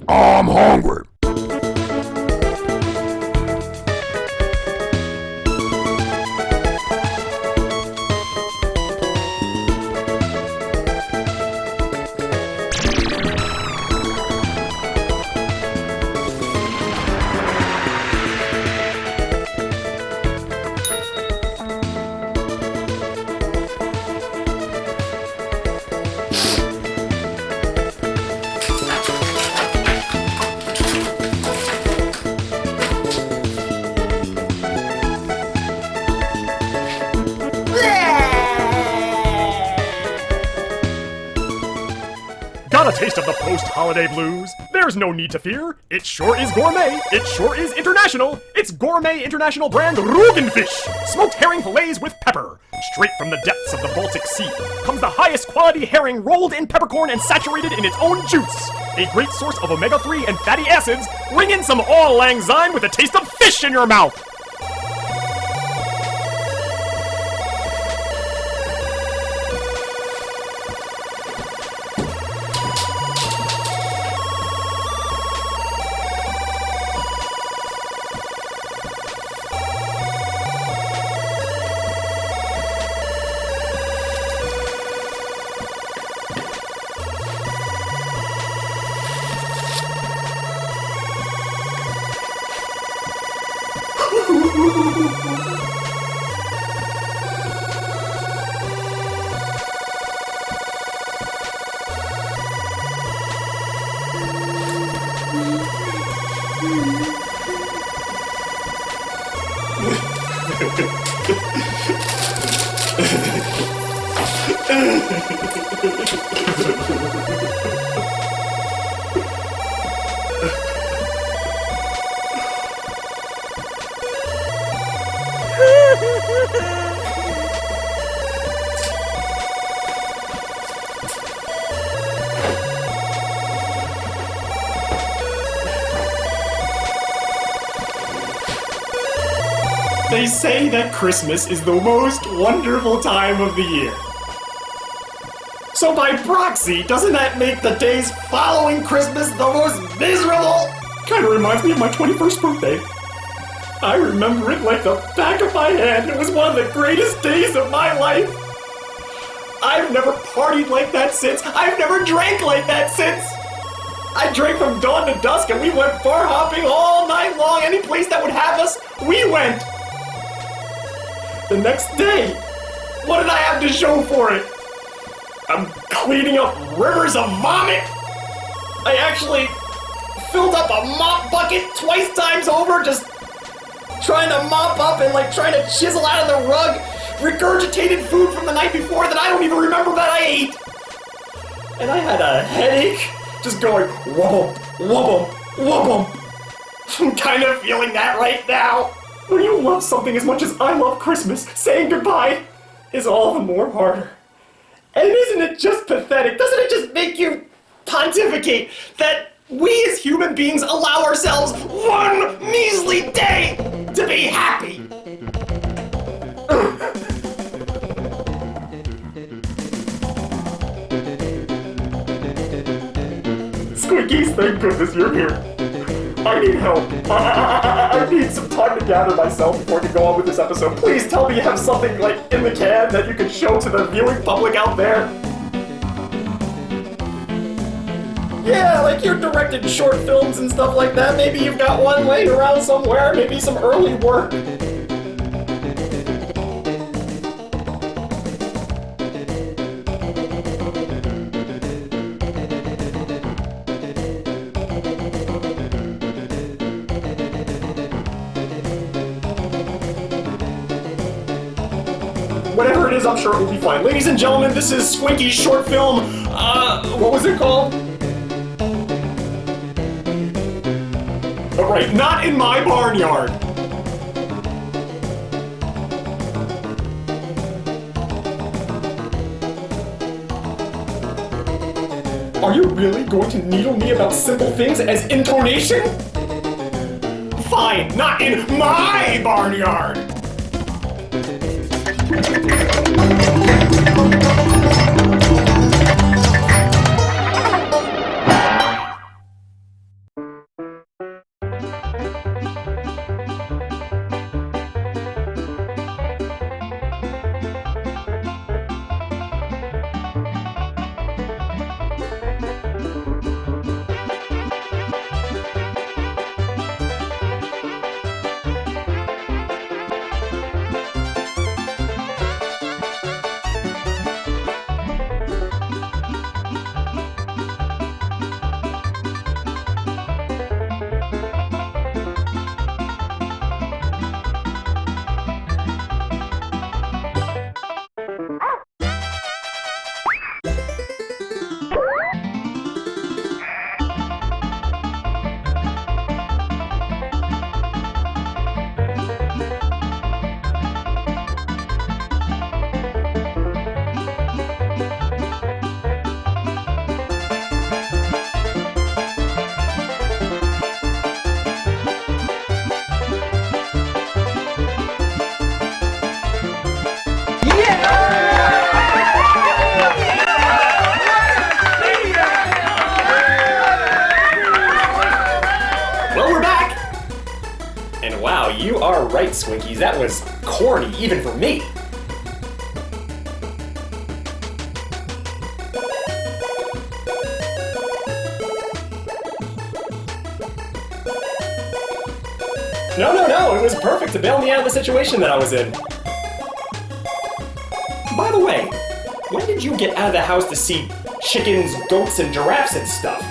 I'm hungry. Got a taste of the post-holiday blues? There's no need to fear. It sure is gourmet. It sure is international. It's gourmet international brand RUGENFISCH. Smoked herring fillets with pepper. Straight from the depths of the Baltic Sea comes the highest quality herring rolled in peppercorn and saturated in its own juice. A great source of omega-3 and fatty acids. Bring in some auld lang syne with a taste of fish in your mouth. They say that Christmas is the most wonderful time of the year. So by proxy, doesn't that make the days following Christmas the most miserable? Kinda reminds me of my 21st birthday. I remember it like the back of my hand. It was one of the greatest days of my life. I've never partied like that since. I've never drank like that since. I drank from dawn to dusk and we went bar hopping all night long. Any place that would have us, we went. The next day, what did I have to show for it? I'm cleaning up rivers of vomit. I actually filled up a mop bucket twice times over, just trying to mop up and trying to chisel out of the rug regurgitated food from the night before that I don't even remember that I ate. And I had a headache, just going whoop, whoop, whoop. I'm kind of feeling that right now. When you love something as much as I love Christmas, saying goodbye is all the more harder. And isn't it just pathetic? Doesn't it just make you pontificate that we as human beings allow ourselves one measly day to be happy? Squeakies, thank goodness you're here. I need help. I need some time to gather myself before I can go on with this episode. Please tell me you have something in the can that you can show to the viewing public out there. Yeah, you're directed short films and stuff like that. Maybe you've got one laying around somewhere. Maybe some early work. Whatever it is, I'm sure it will be fine. Ladies and gentlemen, this is Squinky's short film, what was it called? Oh, right, Not in My Barnyard. Are you really going to needle me about simple things as intonation? Fine, not in my barnyard! right, Swinkies, that was corny, even for me. No, it was perfect to bail me out of the situation that I was in. By the way, when did you get out of the house to see chickens, goats, and giraffes and stuff?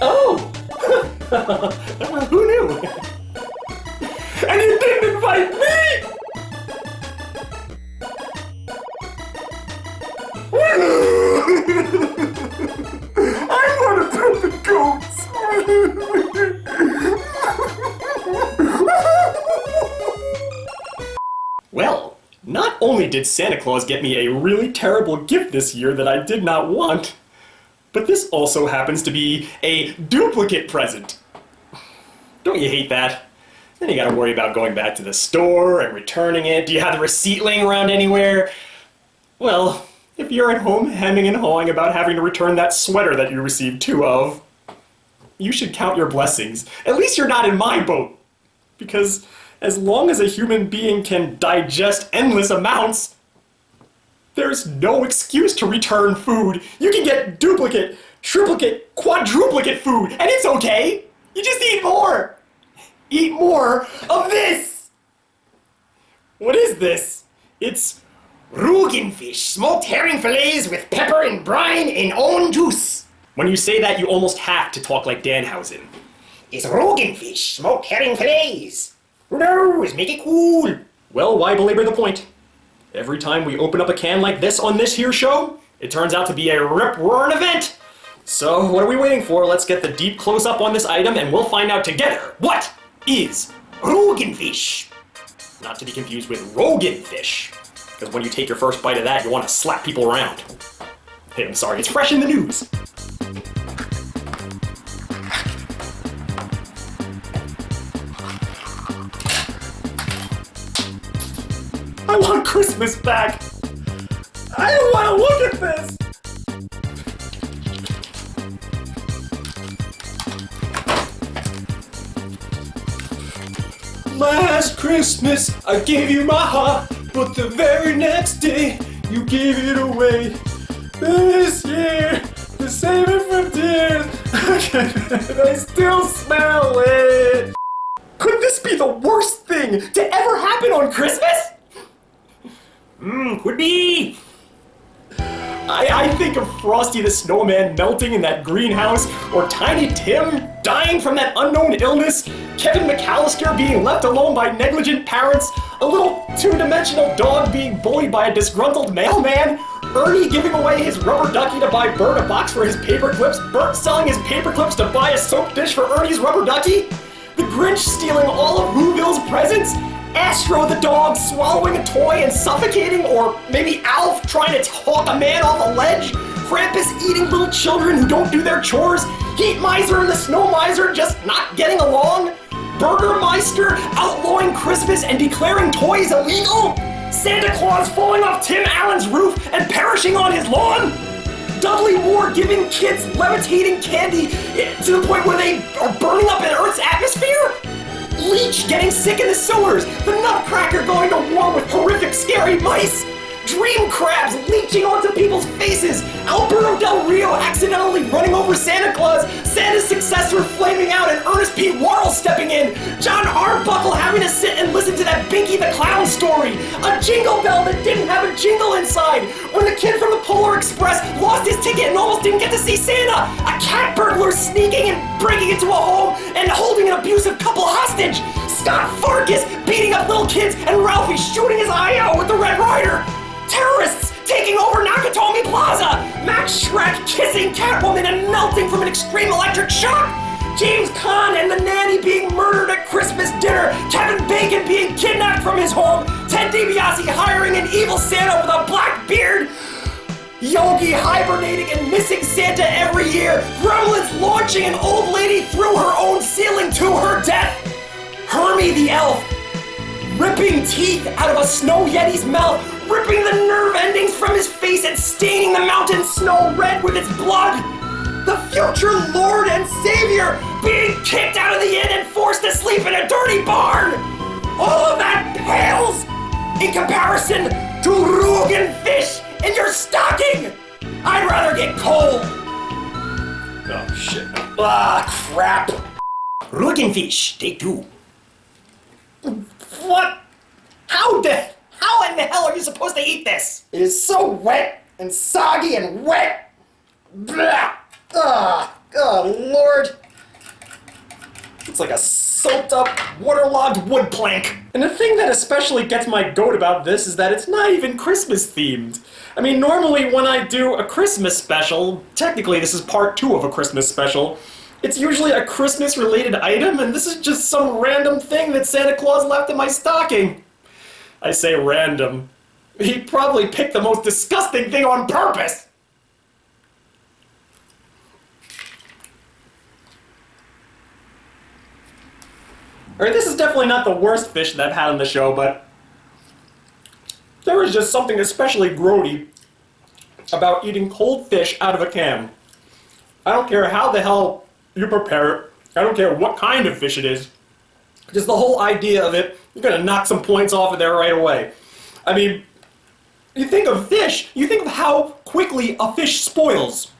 Oh! Who knew? And you didn't invite me! I want to pet the goats! Well, not only did Santa Claus get me a really terrible gift this year that I did not want, but this also happens to be a duplicate present. Don't you hate that? Then you gotta worry about going back to the store and returning it. Do you have the receipt laying around anywhere? Well, if you're at home hemming and hawing about having to return that sweater that you received two of, you should count your blessings. At least you're not in my boat. Because as long as a human being can digest endless amounts, there's no excuse to return food. You can get duplicate, triplicate, quadruplicate food, and it's okay. You just eat more. Eat more of this. What is this? It's RUGENFISCH, smoked herring fillets with pepper and brine in own juice. When you say that, you almost have to talk like Danhausen. It's RUGENFISCH, smoked herring fillets. Who knows? Make it cool. Well, why belabor the point? Every time we open up a can like this on this here show, it turns out to be a rip-roaring event. So what are we waiting for? Let's get the deep close-up on this item and we'll find out together what is RUGENFISCH. Not to be confused with ROGANFISH. Because when you take your first bite of that, you want to slap people around. Hey, I'm sorry, it's fresh in the news. I want Christmas back! I don't want to look at this! Last Christmas, I gave you my heart, but the very next day, you gave it away. This year, to save it from tears, I still smell it. Could this be the worst thing to ever happen on Christmas? Could be. I think of Frosty the Snowman melting in that greenhouse, or Tiny Tim dying from that unknown illness, Kevin McAllister being left alone by negligent parents, a little two-dimensional dog being bullied by a disgruntled mailman, Ernie giving away his rubber ducky to buy Bert a box for his paperclips, Bert selling his paperclips to buy a soap dish for Ernie's rubber ducky, the Grinch stealing all of Whoville's presents, Astro the dog swallowing a toy and suffocating, or maybe Alf trying to talk a man off a ledge, Krampus eating little children who don't do their chores, Heat Miser and the Snow Miser just not getting along, Burgermeister outlawing Christmas and declaring toys illegal, Santa Claus falling off Tim Allen's roof and perishing on his lawn, Dudley Moore giving kids levitating candy to the point where they are burning up in Earth's atmosphere, Leech getting sick in the sewers, the Nutcracker going to war with horrific scary mice, Dream Crabs leeching onto people's faces, Alberto Del Rio accidentally running over Santa Claus, Santa's successor flaming out and Ernest P. Worrell stepping in, John Arbuckle having to sit and listen to that Binky the Clown story, a jingle bell that didn't have a jingle inside, when the kid from the Polar Express lost his ticket and almost didn't get to see Santa, a cat burglar sneaking and breaking into a home and holding an abusive couple hostage, Scott Farkas beating up little kids and Ralphie shooting his eye out with the Red Ryder, terrorists taking over Nakatomi Plaza, Max Shrek kissing Catwoman and melting from an extreme electric shock, James Caan and the nanny being murdered at Christmas dinner, Kevin Bacon being kidnapped from his home, Ted DiBiase hiring an evil Santa with a black beard, Yogi hibernating and missing Santa every year, Gremlins launching an old lady through her own ceiling to her death, Hermie the elf ripping teeth out of a snow yeti's mouth ripping the nerve endings from his face and staining the mountain snow red with its blood. The future Lord and Savior being kicked out of the inn and forced to sleep in a dirty barn. All of that pales in comparison to RUGENFISCH in your stocking. I'd rather get coal. Oh shit. Ah, crap. RUGENFISCH, take 2. What? How in the hell are you supposed to eat this? It is so wet and soggy and wet. Blah. Ah, oh Lord. It's like a soaked up, waterlogged wood plank. And the thing that especially gets my goat about this is that it's not even Christmas themed. I mean, normally when I do a Christmas special, technically this is part 2 of a Christmas special, it's usually a Christmas related item, and this is just some random thing that Santa Claus left in my stocking. I say random. He probably picked the most disgusting thing on purpose. Alright, this is definitely not the worst fish that I've had on the show, but there was just something especially grody about eating cold fish out of a can. I don't care how the hell you prepare it. I don't care what kind of fish it is. Just the whole idea of it, you're gonna knock some points off of there right away. I mean, you think of fish, you think of how quickly a fish spoils.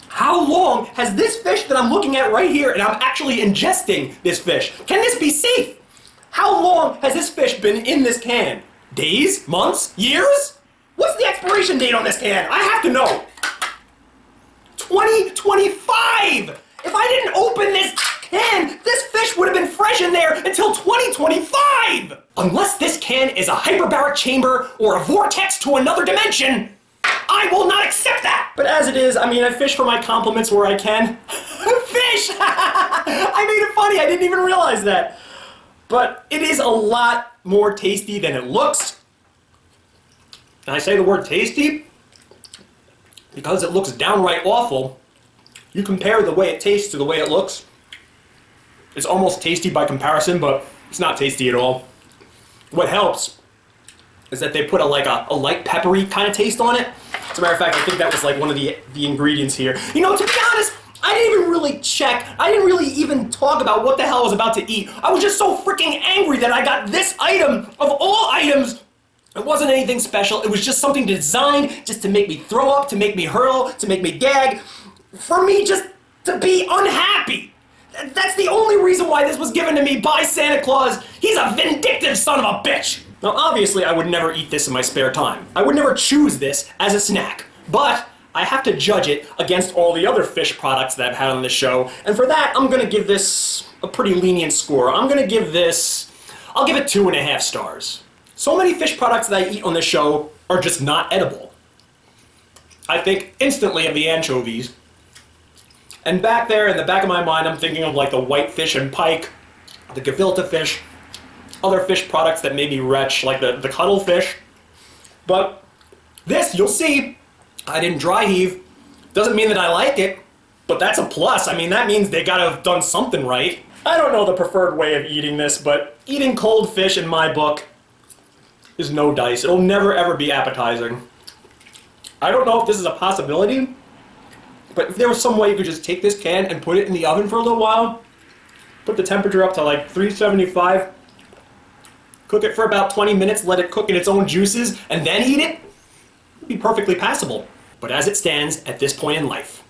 How long has this fish that I'm looking at right here, and I'm actually ingesting this fish, can this be safe? How long has this fish been in this can? Days? Months? Years? What's the expiration date on this can? I have to know. 2025! If I didn't open this can, this fish would have been fresh in there until 2025! Unless this can is a hyperbaric chamber or a vortex to another dimension, I will not accept that! But as it is, I mean, I fish for my compliments where I can. Fish! I made it funny, I didn't even realize that. But it is a lot more tasty than it looks. And I say the word tasty because it looks downright awful. You compare the way it tastes to the way it looks. It's almost tasty by comparison, but it's not tasty at all. What helps is that they put a light peppery kind of taste on it. As a matter of fact, I think that was like one of the ingredients here. You know, to be honest, I didn't even really check. I didn't really even talk about what the hell I was about to eat. I was just so freaking angry that I got this item of all items. It wasn't anything special. It was just something designed just to make me throw up, to make me hurl, to make me gag. For me just to be unhappy. That's the only reason why this was given to me by Santa Claus. He's a vindictive son of a bitch. Now obviously I would never eat this in my spare time. I would never choose this as a snack. But I have to judge it against all the other fish products that I've had on this show. And for that, I'm gonna give this a pretty lenient score. I'll give it 2.5 stars. So many fish products that I eat on this show are just not edible. I think instantly of the anchovies. And back there in the back of my mind, I'm thinking of like the whitefish and pike, the gefilte fish, other fish products that made me retch, like the cuttlefish. But this, you'll see, I didn't dry heave. Doesn't mean that I like it, but that's a plus. I mean, that means they gotta have done something right. I don't know the preferred way of eating this, but eating cold fish in my book is no dice. It'll never ever be appetizing. I don't know if this is a possibility, but if there was some way you could just take this can and put it in the oven for a little while, put the temperature up to like 375, cook it for about 20 minutes, let it cook in its own juices, and then eat it, it'd be perfectly passable. But as it stands at this point in life,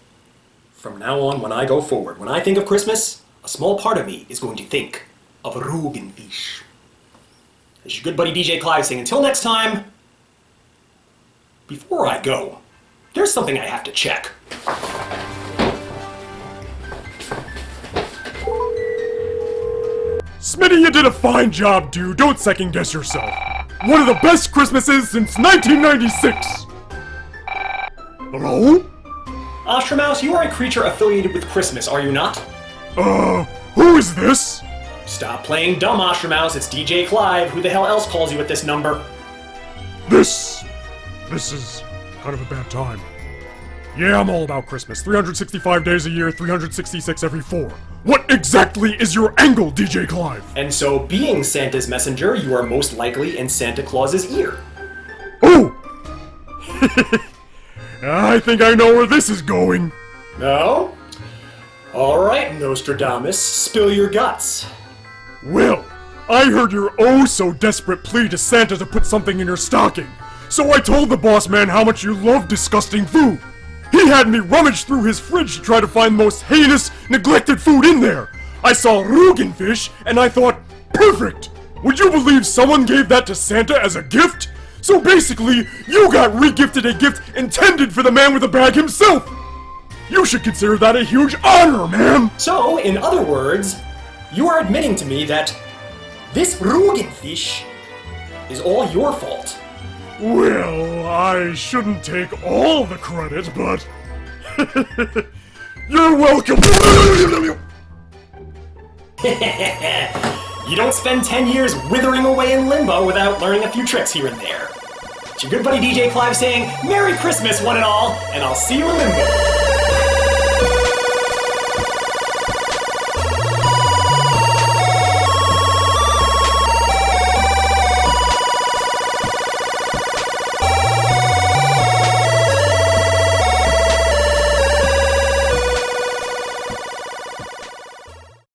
from now on when I go forward, when I think of Christmas, a small part of me is going to think of RUGENFISCH. As your good buddy DJ Clive saying, until next time, before I go, there's something I have to check. Smitty, you did a fine job, dude. Don't second guess yourself. One of the best Christmases since 1996. Hello? Ostromouse, you are a creature affiliated with Christmas, are you not? Who is this? Stop playing dumb, Ostromouse. It's DJ Clive. Who the hell else calls you at this number? This is kind of a bad time. Yeah, I'm all about Christmas. 365 days a year, 366 every 4. What exactly is your angle, DJ Clive? And so, being Santa's messenger, you are most likely in Santa Claus's ear. Oh, I think I know where this is going. No? Alright, Nostradamus, spill your guts. Well, I heard your oh-so-desperate plea to Santa to put something in your stocking. So I told the boss man how much you love disgusting food. He had me rummage through his fridge to try to find the most heinous, neglected food in there. I saw RUGENFISCH, and I thought, perfect! Would you believe someone gave that to Santa as a gift? So basically, you got re-gifted a gift intended for the man with the bag himself! You should consider that a huge honor, ma'am! So, in other words, you are admitting to me that this RUGENFISCH is all your fault. Well, I shouldn't take all the credit, but... You're welcome! You don't spend 10 years withering away in Limbo without learning a few tricks here and there. It's your good buddy DJ Clive saying, Merry Christmas, one and all, and I'll see you in Limbo.